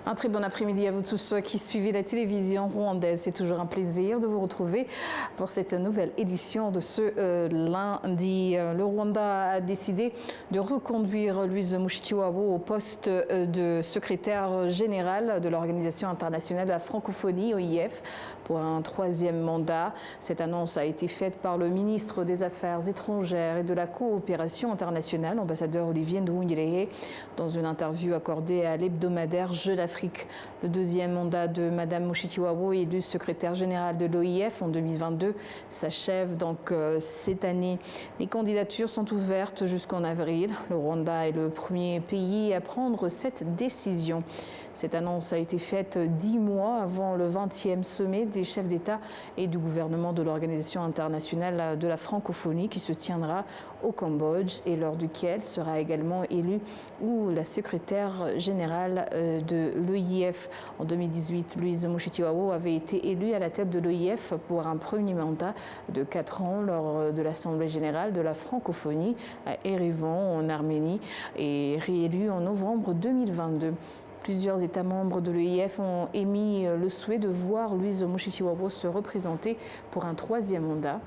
Un très bon après-midi à vous tous qui suivez la télévision rwandaise. C'est toujours un plaisir de vous retrouver pour cette nouvelle édition de ce lundi. Le Rwanda a décidé de reconduire Louise Mushikiwabo au poste de secrétaire général de l'Organisation internationale de la francophonie, OIF, pour un troisième mandat. Cette annonce a été faite par le ministre des Affaires étrangères et de la coopération internationale, ambassadeur Olivier Nduhungirehe, dans une interview accordée à l'hebdomadaire Jeune d'Afrique. Le deuxième mandat de Mme Mushikiwabo, élue secrétaire générale de l'OIF en 2022, s'achève donc cette année. Les candidatures sont ouvertes jusqu'en avril. Le Rwanda est le premier pays à prendre cette décision. Cette annonce a été faite 10 mois avant le 20e sommet des chefs d'État et du gouvernement de l'Organisation internationale de la francophonie qui se tiendra au Cambodge et lors duquel sera également élue la secrétaire générale de l'OIF. En 2018, Louise Mushikiwabo avait été élue à la tête de l'OIF pour un premier mandat de 4 ans lors de l'Assemblée générale de la francophonie à Erevan en Arménie et réélue en novembre 2022. Plusieurs États membres de l'OIF ont émis le souhait de voir Louise Mushikiwabo se représenter pour un troisième mandat.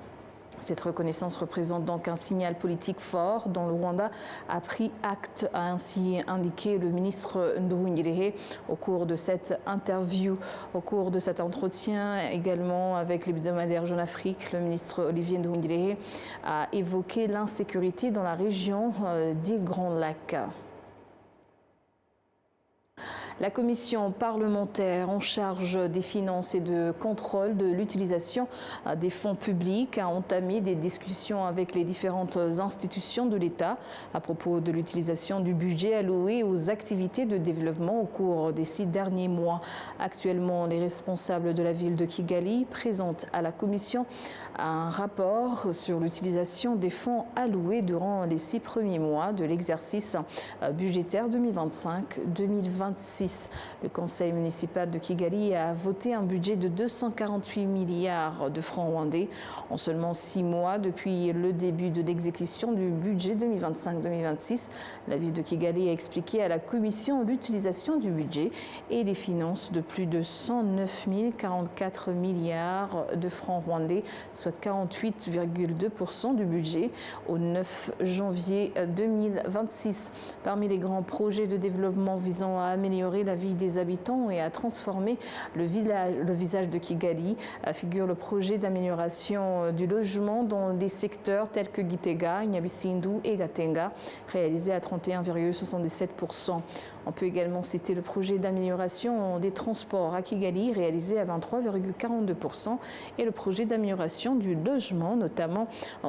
Cette reconnaissance représente donc un signal politique fort dont le Rwanda a pris acte, a ainsi indiqué le ministre Nduhungirehe au cours de cette interview. Au cours de cet entretien également avec l'hebdomadaire Jeune Afrique, le ministre Olivier Nduhungirehe a évoqué l'insécurité dans la région des Grands Lacs. La commission parlementaire en charge des finances et de contrôle de l'utilisation des fonds publics a entamé des discussions avec les différentes institutions de l'État à propos de l'utilisation du budget alloué aux activités de développement au cours des 6 derniers mois. Actuellement, les responsables de la ville de Kigali présentent à la commission un rapport sur l'utilisation des fonds alloués durant les 6 premiers mois de l'exercice budgétaire 2025-2026. Le conseil municipal de Kigali a voté un budget de 248 milliards de francs rwandais en seulement 6 mois depuis le début de l'exécution du budget 2025-2026. La ville de Kigali a expliqué à la commission l'utilisation du budget et des finances de plus de 109 044 milliards de francs rwandais, soit 48,2% du budget au 9 janvier 2026. Parmi les grands projets de développement visant à améliorer la vie des habitants et à transformer le visage de Kigali figure le projet d'amélioration du logement dans des secteurs tels que Gitega, Nyabisindu et Gatenga, réalisé à 31,77%. On peut également citer le projet d'amélioration des transports à Kigali, réalisé à 23,42%, et le projet d'amélioration du logement, notamment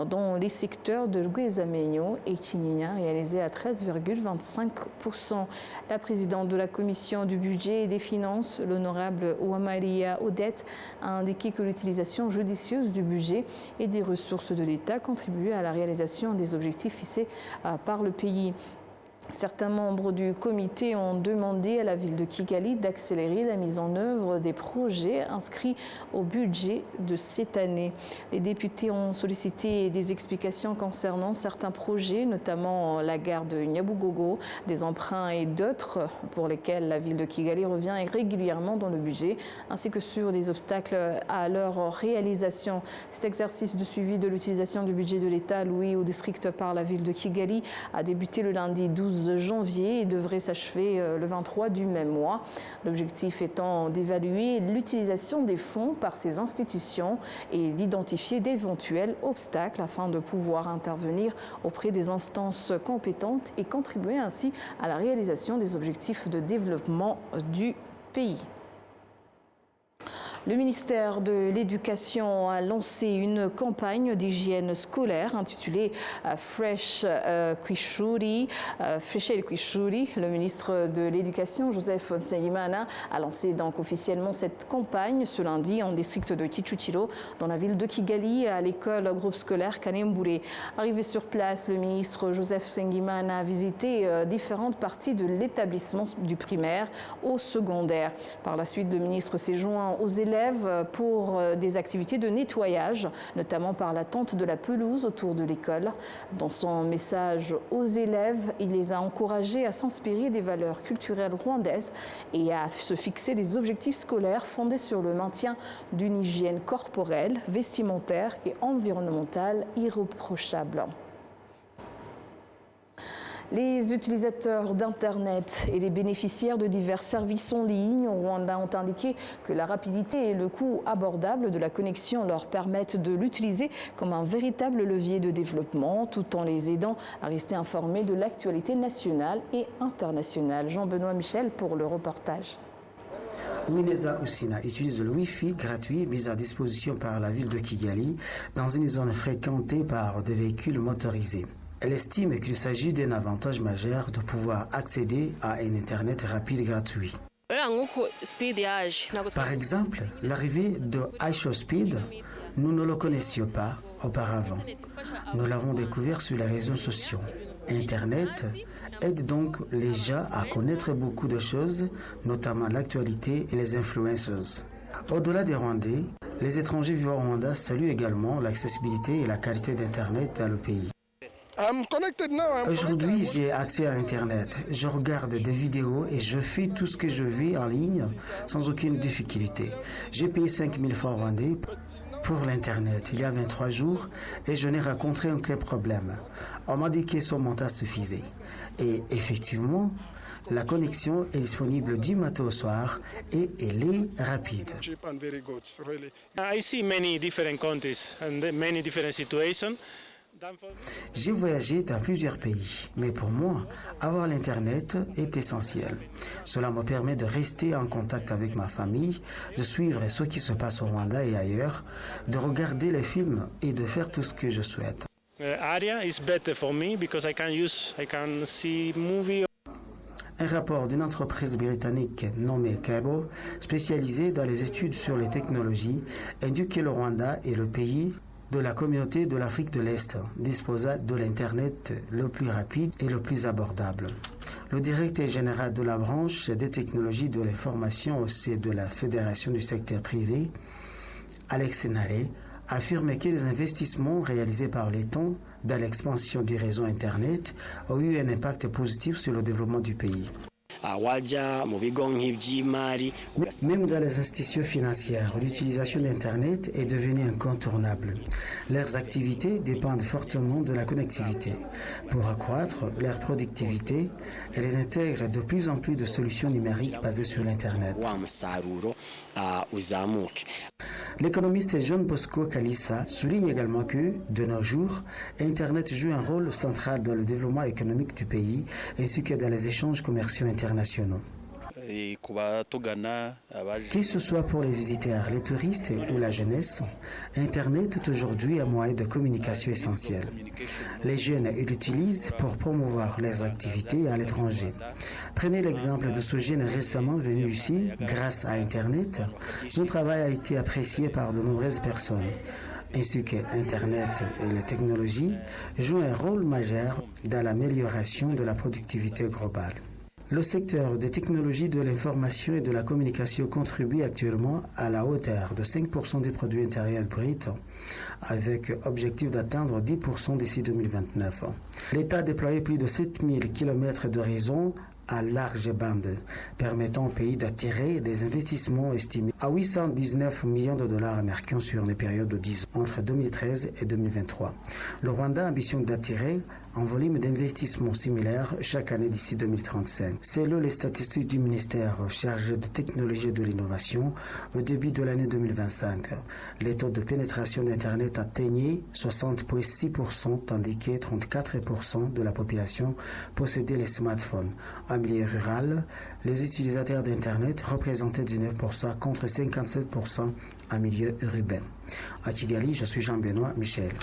dans les secteurs de Rwezamenyo et Kinyinya, réalisé à 13,25%. La présidente de la commission du budget et des finances, l'honorable Uwamariya Odette, a indiqué que l'utilisation judicieuse du budget et des ressources de l'État contribuait à la réalisation des objectifs fixés par le pays. Certains membres du comité ont demandé à la ville de Kigali d'accélérer la mise en œuvre des projets inscrits au budget de cette année. Les députés ont sollicité des explications concernant certains projets, notamment la gare de Nyabugogo, des emprunts et d'autres pour lesquels la ville de Kigali revient régulièrement dans le budget, ainsi que sur des obstacles à leur réalisation. Cet exercice de suivi de l'utilisation du budget de l'État alloué au district par la ville de Kigali a débuté le lundi 12 janvier et devrait s'achever le 23 du même mois. L'objectif étant d'évaluer l'utilisation des fonds par ces institutions et d'identifier d'éventuels obstacles afin de pouvoir intervenir auprès des instances compétentes et contribuer ainsi à la réalisation des objectifs de développement du pays. Le ministère de l'Éducation a lancé une campagne d'hygiène scolaire intitulée Fresh Kwishuri. Le ministre de l'Éducation, Joseph Nsengimana, a lancé donc officiellement cette campagne ce lundi en district de Kicukiro, dans la ville de Kigali, à l'école groupe scolaire Kanembure. Arrivé sur place, le ministre Joseph Nsengimana a visité différentes parties de l'établissement du primaire au secondaire. Par la suite, le ministre s'est joint aux élèves élèves pour des activités de nettoyage, notamment par la tonte de la pelouse autour de l'école. Dans son message aux élèves, il les a encouragés à s'inspirer des valeurs culturelles rwandaises et à se fixer des objectifs scolaires fondés sur le maintien d'une hygiène corporelle, vestimentaire et environnementale irréprochable. Les utilisateurs d'Internet et les bénéficiaires de divers services en ligne au Rwanda ont indiqué que la rapidité et le coût abordable de la connexion leur permettent de l'utiliser comme un véritable levier de développement, tout en les aidant à rester informés de l'actualité nationale et internationale. Jean-Benoît Michel pour le reportage. Wineza Usina utilise le Wi-Fi gratuit mis à disposition par la ville de Kigali dans une zone fréquentée par des véhicules motorisés. Elle estime qu'il s'agit d'un avantage majeur de pouvoir accéder à un Internet rapide et gratuit. Par exemple, l'arrivée de iShowSpeed, nous ne le connaissions pas auparavant. Nous l'avons découvert sur les réseaux sociaux. Internet aide donc les gens à connaître beaucoup de choses, notamment l'actualité et les influencers. Au-delà des Rwandais, les étrangers vivant au Rwanda saluent également l'accessibilité et la qualité d'Internet dans le pays. Aujourd'hui, j'ai accès à Internet. Je regarde des vidéos et je fais tout ce que je veux en ligne sans aucune difficulté. J'ai payé 5 000 francs rwandais pour l'Internet il y a 23 jours et je n'ai rencontré aucun problème. On m'a dit que son montant suffisait. Et effectivement, la connexion est disponible du matin au soir et elle est rapide. I see many different countries and many different situations. J'ai voyagé dans plusieurs pays, mais pour moi, avoir l'Internet est essentiel. Cela me permet de rester en contact avec ma famille, de suivre ce qui se passe au Rwanda et ailleurs, de regarder les films et de faire tout ce que je souhaite. Area is better for me because I can see movies. Un rapport d'une entreprise britannique nommée Cabo, spécialisée dans les études sur les technologies, indique que le Rwanda est le pays de la communauté de l'Afrique de l'Est disposa de l'Internet le plus rapide et le plus abordable. Le directeur général de la branche des technologies de l'information au sein de la Fédération du secteur privé, Alex Nare, affirme que les investissements réalisés par l'État dans l'expansion du réseau Internet ont eu un impact positif sur le développement du pays. Même dans les institutions financières, l'utilisation d'Internet est devenue incontournable. Leurs activités dépendent fortement de la connectivité. Pour accroître leur productivité, elles intègrent de plus en plus de solutions numériques basées sur l'Internet. L'économiste John Bosco Kalisa souligne également que, de nos jours, Internet joue un rôle central dans le développement économique du pays ainsi que dans les échanges commerciaux internationaux. Que ce soit pour les visiteurs, les touristes ou la jeunesse, Internet est aujourd'hui un moyen de communication essentiel. Les jeunes l'utilisent pour promouvoir leurs activités à l'étranger. Prenez l'exemple de ce jeune récemment venu ici grâce à Internet. Son travail a été apprécié par de nombreuses personnes. Ainsi que Internet et les technologies jouent un rôle majeur dans l'amélioration de la productivité globale. Le secteur des technologies de l'information et de la communication contribue actuellement à la hauteur de 5% des produits intérieurs bruts, avec objectif d'atteindre 10% d'ici 2029. L'État a déployé plus de 7000 km de réseaux à large bande, permettant au pays d'attirer des investissements estimés à 819 millions de dollars américains sur une période de 10 ans, entre 2013 et 2023. Le Rwanda ambitionne d'attirer un volume d'investissement similaire chaque année d'ici 2035. Selon les statistiques du ministère chargé de technologie et de l'innovation, au début de l'année 2025, les taux de pénétration d'Internet atteignaient 60,6%, tandis que 34% de la population possédait les smartphones. En milieu rural, les utilisateurs d'Internet représentaient 19% contre 57% en milieu urbain. À Kigali, je suis Jean-Benoît Michel.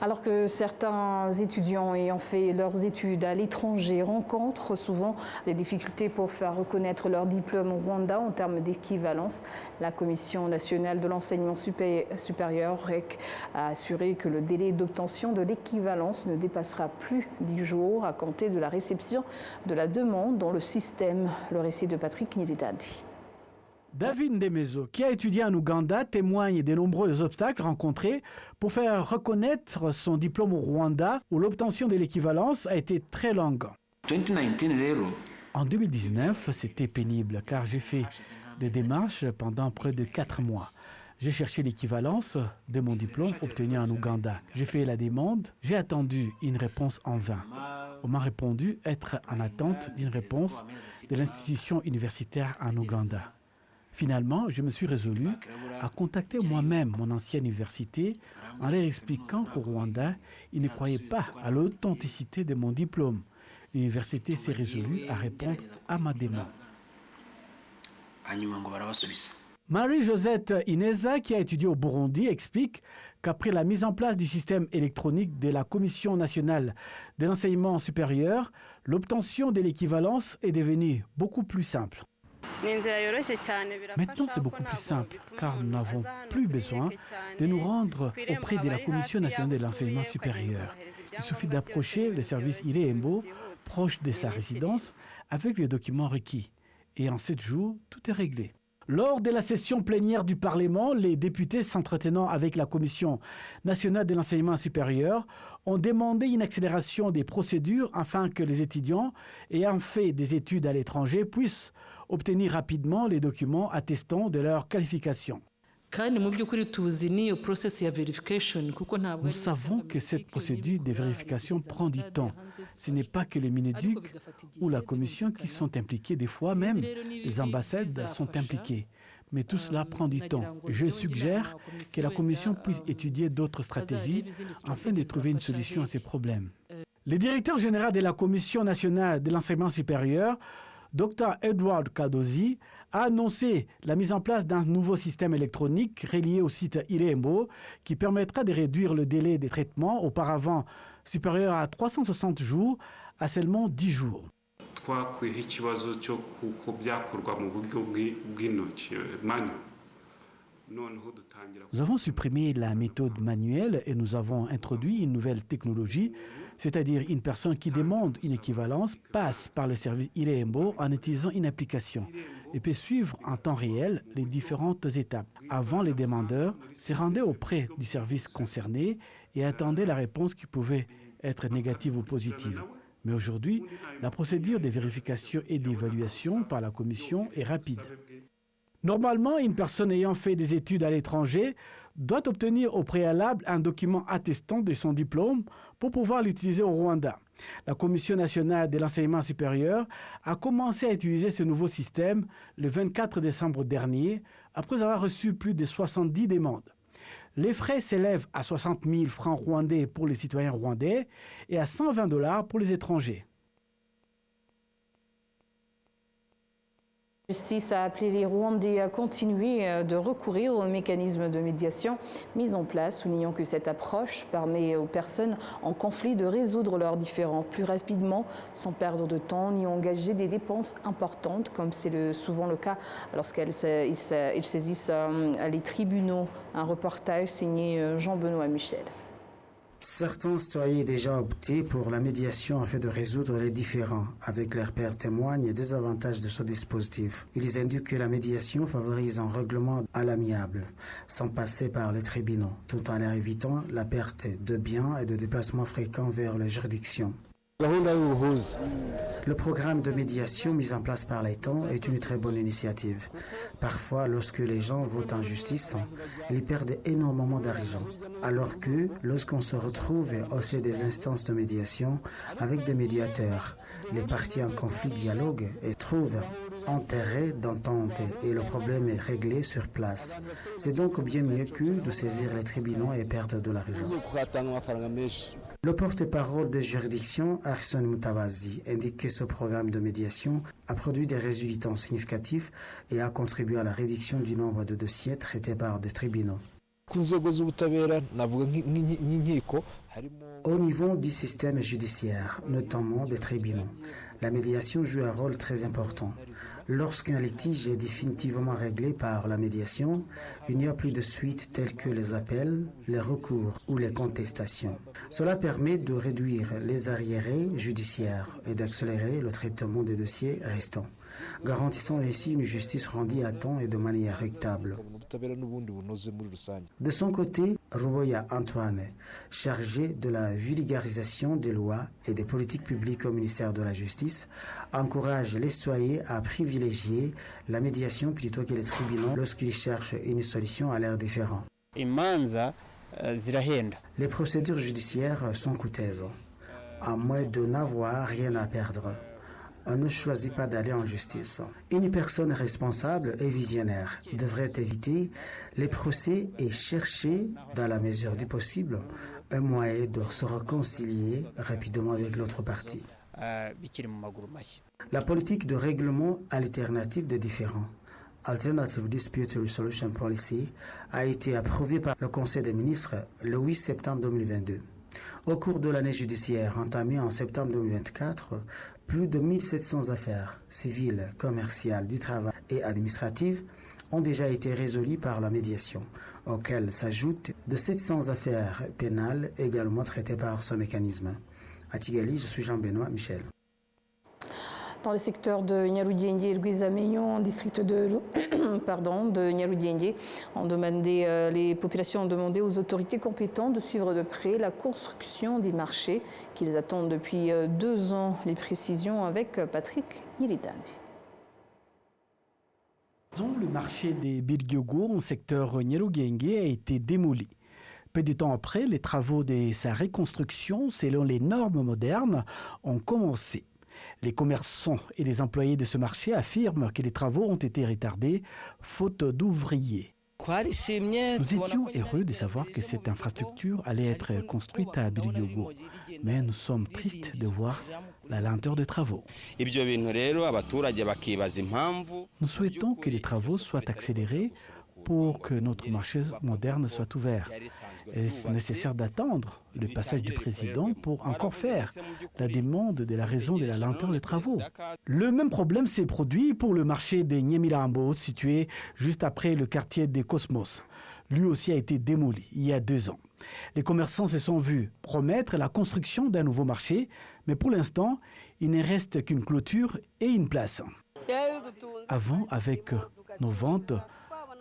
Alors que certains étudiants ayant fait leurs études à l'étranger rencontrent souvent des difficultés pour faire reconnaître leur diplôme au Rwanda en termes d'équivalence, la Commission nationale de l'enseignement supérieur REC a assuré que le délai d'obtention de l'équivalence ne dépassera plus 10 jours à compter de la réception de la demande dans le système. Le récit de Patrick Nilidadi. David Ndemezo, qui a étudié en Ouganda, témoigne des nombreux obstacles rencontrés pour faire reconnaître son diplôme au Rwanda, où l'obtention de l'équivalence a été très longue. En 2019, c'était pénible car j'ai fait des démarches pendant près de 4 mois. J'ai cherché l'équivalence de mon diplôme obtenu en Ouganda. J'ai fait la demande, j'ai attendu une réponse en vain. On m'a répondu être en attente d'une réponse de l'institution universitaire en Ouganda. Finalement, je me suis résolu à contacter moi-même mon ancienne université en leur expliquant qu'au Rwanda, ils ne croyaient pas à l'authenticité de mon diplôme. L'université s'est résolue à répondre à ma demande. Marie-Josette Ineza, qui a étudié au Burundi, explique qu'après la mise en place du système électronique de la Commission nationale de l'enseignement supérieur, l'obtention de l'équivalence est devenue beaucoup plus simple. Maintenant, c'est beaucoup plus simple car nous n'avons plus besoin de nous rendre auprès de la Commission nationale de l'enseignement supérieur. Il suffit d'approcher le service Irembo, proche de sa résidence, avec les documents requis. Et en 7 jours, tout est réglé. Lors de la session plénière du Parlement, les députés s'entretenant avec la Commission nationale de l'enseignement supérieur ont demandé une accélération des procédures afin que les étudiants ayant fait des études à l'étranger puissent obtenir rapidement les documents attestant de leur qualification. Nous savons que cette procédure de vérification prend du temps. Ce n'est pas que les Mineduc ou la Commission qui sont impliqués, des fois même les ambassades sont impliquées. Mais tout cela prend du temps. Je suggère que la Commission puisse étudier d'autres stratégies afin de trouver une solution à ces problèmes. Le directeur général de la Commission nationale de l'enseignement supérieur, Dr Edward Kadozi, a annoncé la mise en place d'un nouveau système électronique relié au site Irembo qui permettra de réduire le délai des traitements auparavant supérieur à 360 jours à seulement 10 jours. Nous avons supprimé la méthode manuelle et nous avons introduit une nouvelle technologie, c'est-à-dire une personne qui demande une équivalence passe par le service Irembo en utilisant une application et peut suivre en temps réel les différentes étapes. Avant, les demandeurs se rendaient auprès du service concerné et attendaient la réponse qui pouvait être négative ou positive. Mais aujourd'hui, la procédure de vérification et d'évaluation par la Commission est rapide. Normalement, une personne ayant fait des études à l'étranger doit obtenir au préalable un document attestant de son diplôme pour pouvoir l'utiliser au Rwanda. La Commission nationale de l'enseignement supérieur a commencé à utiliser ce nouveau système le 24 décembre dernier, après avoir reçu plus de 70 demandes. Les frais s'élèvent à 60 000 francs rwandais pour les citoyens rwandais et à 120 $ pour les étrangers. La justice a appelé les Rwandais à continuer de recourir aux mécanismes de médiation mis en place, soulignant que cette approche permet aux personnes en conflit de résoudre leurs différends plus rapidement, sans perdre de temps ni engager des dépenses importantes, comme c'est souvent le cas lorsqu'ils saisissent les tribunaux. Un reportage signé Jean-Benoît Michel. Certains citoyens ont déjà opté pour la médiation afin de résoudre les différends. Avec leurs pairs témoignent des avantages de ce dispositif. Ils indiquent que la médiation favorise un règlement à l'amiable, sans passer par les tribunaux, tout en leur évitant la perte de biens et de déplacements fréquents vers les juridictions. Le programme de médiation mis en place par l'État est une très bonne initiative. Parfois, lorsque les gens votent en justice, ils perdent énormément d'argent. Alors que lorsqu'on se retrouve au sein des instances de médiation avec des médiateurs, les parties en conflit dialoguent et trouvent intérêt d'entente et le problème est réglé sur place. C'est donc bien mieux que de saisir les tribunaux et perdre de l'argent. Le porte-parole des juridictions, Arson Mutawazi, indique que ce programme de médiation a produit des résultats significatifs et a contribué à la réduction du nombre de dossiers traités par des tribunaux. Au niveau du système judiciaire, notamment des tribunaux, la médiation joue un rôle très important. Lorsqu'un litige est définitivement réglé par la médiation, il n'y a plus de suite telles que les appels, les recours ou les contestations. Cela permet de réduire les arriérés judiciaires et d'accélérer le traitement des dossiers restants. garantissant ainsi une justice rendue à temps et de manière équitable. De son côté, Ruboya Antoine, chargé de la vulgarisation des lois et des politiques publiques au ministère de la Justice, encourage les citoyens à privilégier la médiation plutôt que les tribunaux lorsqu'ils cherchent une solution à leurs différends. Les procédures judiciaires sont coûteuses, à moins de n'avoir rien à perdre. On ne choisit pas d'aller en justice. Une personne responsable et visionnaire devrait éviter les procès et chercher, dans la mesure du possible, un moyen de se réconcilier rapidement avec l'autre partie. La politique de règlement alternatif des différends, Alternative Dispute Resolution Policy, a été approuvée par le Conseil des ministres le 8 septembre 2022. Au cours de l'année judiciaire entamée en septembre 2024, plus de 1700 affaires civiles, commerciales, du travail et administratives ont déjà été résolues par la médiation, auxquelles s'ajoutent de 700 affaires pénales également traitées par ce mécanisme. À Kigali, je suis Jean-Benoît Michel. Dans les secteurs de Nyarudiengue et Guizamenyo, en district de Nyarudiengue, les populations ont demandé aux autorités compétentes de suivre de près la construction des marchés qu'ils attendent depuis 2 ans. Les précisions avec Patrick Nilidandi. Le marché des Biryogo en secteur Nyarudiengue a été démoli. Peu de temps après, les travaux de sa reconstruction, selon les normes modernes, ont commencé. Les commerçants et les employés de ce marché affirment que les travaux ont été retardés faute d'ouvriers. Nous étions heureux de savoir que cette infrastructure allait être construite à Biryogo, mais nous sommes tristes de voir la lenteur des travaux. Nous souhaitons que les travaux soient accélérés pour que notre marché moderne soit ouvert. Est-ce nécessaire d'attendre le passage du président pour encore faire la demande de la raison de la lenteur des travaux? Le même problème s'est produit pour le marché de Nyamirambo, situé juste après le quartier des Cosmos. Lui aussi a été démoli il y a 2 ans. Les commerçants se sont vus promettre la construction d'un nouveau marché, mais pour l'instant, il ne reste qu'une clôture et une place. Avant, avec nos ventes,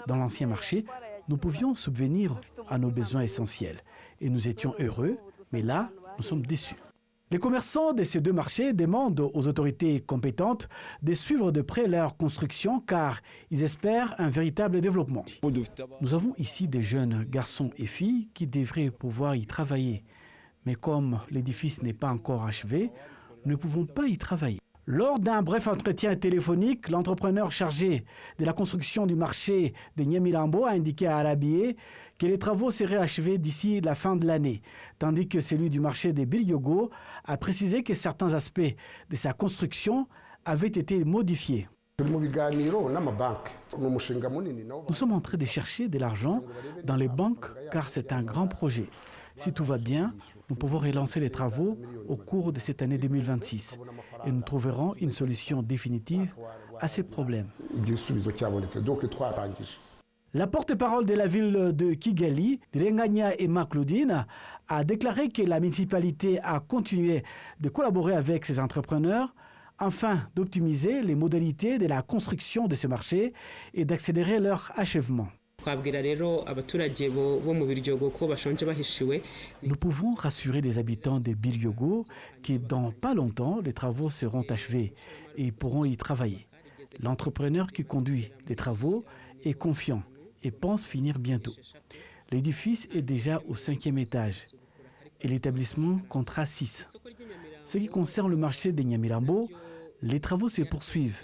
dans l'ancien marché, nous pouvions subvenir à nos besoins essentiels et nous étions heureux, mais là, nous sommes déçus. Les commerçants de ces 2 marchés demandent aux autorités compétentes de suivre de près leur construction car ils espèrent un véritable développement. Nous avons ici des jeunes garçons et filles qui devraient pouvoir y travailler, mais comme l'édifice n'est pas encore achevé, nous ne pouvons pas y travailler. Lors d'un bref entretien téléphonique, l'entrepreneur chargé de la construction du marché de Nyamirambo a indiqué à Arabie que les travaux seraient achevés d'ici la fin de l'année, tandis que celui du marché de Biryogo a précisé que certains aspects de sa construction avaient été modifiés. Nous sommes en train de chercher de l'argent dans les banques car c'est un grand projet. Si tout va bien, nous pouvons relancer les travaux au cours de cette année 2026 et nous trouverons une solution définitive à ces problèmes. La porte-parole de la ville de Kigali, Direnganya Emma Claudine, a déclaré que la municipalité a continué de collaborer avec ses entrepreneurs afin d'optimiser les modalités de la construction de ce marché et d'accélérer leur achèvement. Nous pouvons rassurer les habitants de Biryogo que dans pas longtemps, les travaux seront achevés et ils pourront y travailler. L'entrepreneur qui conduit les travaux est confiant et pense finir bientôt. L'édifice est déjà au 5e étage et l'établissement comptera 6. Ce qui concerne le marché de Nyamirambo, les travaux se poursuivent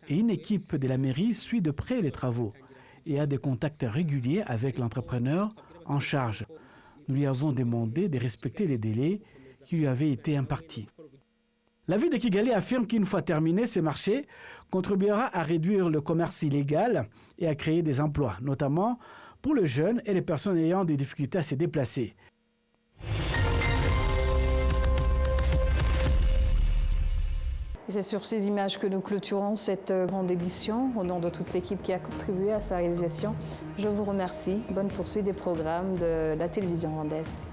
et une équipe de la mairie suit de près les travaux et a des contacts réguliers avec l'entrepreneur en charge. Nous lui avons demandé de respecter les délais qui lui avaient été impartis. La ville de Kigali affirme qu'une fois terminé, ce marché contribuera à réduire le commerce illégal et à créer des emplois, notamment pour les jeunes et les personnes ayant des difficultés à se déplacer. C'est sur ces images que nous clôturons cette grande édition. Au nom de toute l'équipe qui a contribué à sa réalisation, je vous remercie. Bonne poursuite des programmes de la télévision rwandaise.